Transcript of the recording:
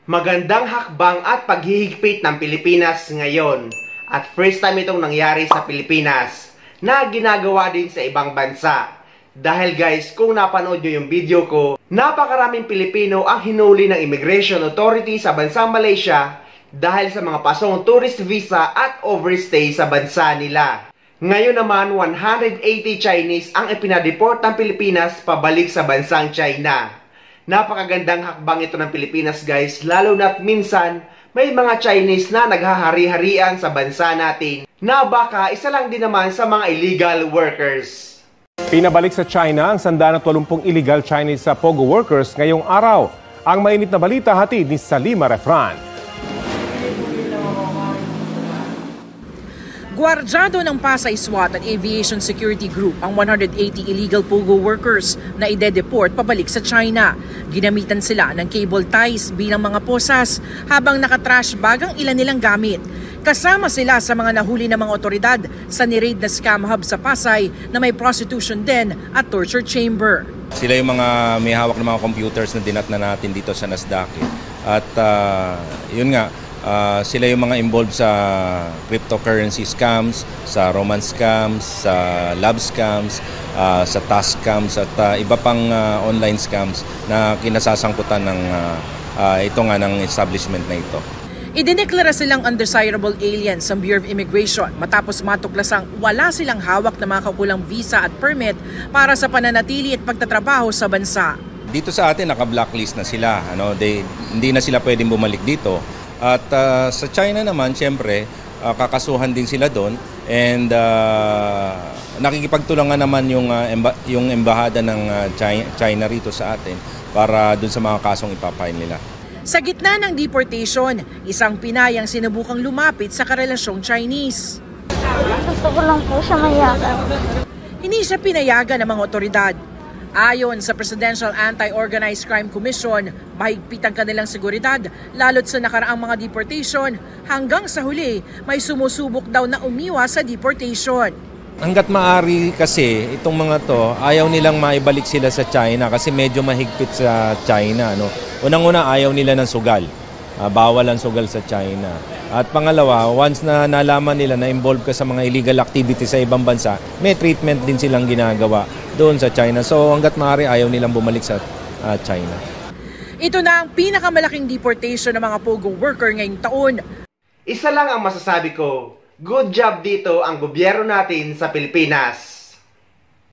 Magandang hakbang at paghihigpit ng Pilipinas ngayon. At first time itong nangyari sa Pilipinas na ginagawa din sa ibang bansa. Dahil guys, kung napanood nyo yung video ko, napakaraming Pilipino ang hinuli ng Immigration Authority sa bansang Malaysia dahil sa mga pasong tourist visa at overstay sa bansa nila. Ngayon naman, 180 Chinese ang ipinadeport ng Pilipinas pabalik sa bansang China. Napakagandang hakbang ito ng Pilipinas guys, lalo na't minsan may mga Chinese na naghahari-harian sa bansa natin na baka isa lang din naman sa mga illegal workers. Pinabalik sa China ang 180 illegal Chinese POGO workers ngayong araw. Ang mainit na balita hatid ni Salima Refran. Gwardyado ng Pasay SWAT at Aviation Security Group ang 180 illegal POGO workers na ide-deport pabalik sa China. Ginamitan sila ng cable ties bilang mga posas habang nakatrash bag ang ilan nilang gamit. Kasama sila sa mga nahuli ng mga otoridad sa ni-raid na scam hub sa Pasay na may prostitution den at torture chamber. Sila yung mga may hawak ng mga computers na dinatna natin dito sa Nasdaq. At yun nga, sila yung mga involved sa cryptocurrency scams, sa romance scams, sa love scams, sa task scams at iba pang online scams na kinasasangkutan ng ng establishment na ito. Idineklara silang undesirable aliens sa Bureau of Immigration matapos matuklasang wala silang hawak na mga kakulang visa at permit para sa pananatili at pagtatrabaho sa bansa. Dito sa atin naka-blacklist na sila, hindi na sila pwedeng bumalik dito. At sa China naman, siyempre, kakasuhan din sila doon and nakikipagtulungan naman yung embahada ng China rito sa atin para doon sa mga kasong ipapile nila. Sa gitna ng deportation, isang Pinay ang sinubukang lumapit sa karelasyong Chinese. Gusto ko lang po siya mayagan. Hindi siya pinayagan ng mga otoridad. Ayon sa Presidential Anti-Organized Crime Commission, mahigpit ang kanilang seguridad lalo't sa nakaraang mga deportation hanggang sa huli may sumusubok daw na umiwas sa deportation. Hanggat maaari kasi itong mga to, ayaw nilang maibalik sila sa China kasi medyo mahigpit sa China. Unang-una ayaw nila ng sugal. Bawal ang sugal sa China. At pangalawa, once na nalaman nila na involved ka sa mga illegal activity sa ibang bansa, may treatment din silang ginagawa doon sa China. So hanggat maaari ayaw nilang bumalik sa China. Ito na ang pinakamalaking deportation ng mga POGO worker ngayong taon. Isa lang ang masasabi ko, good job dito ang gobyerno natin sa Pilipinas.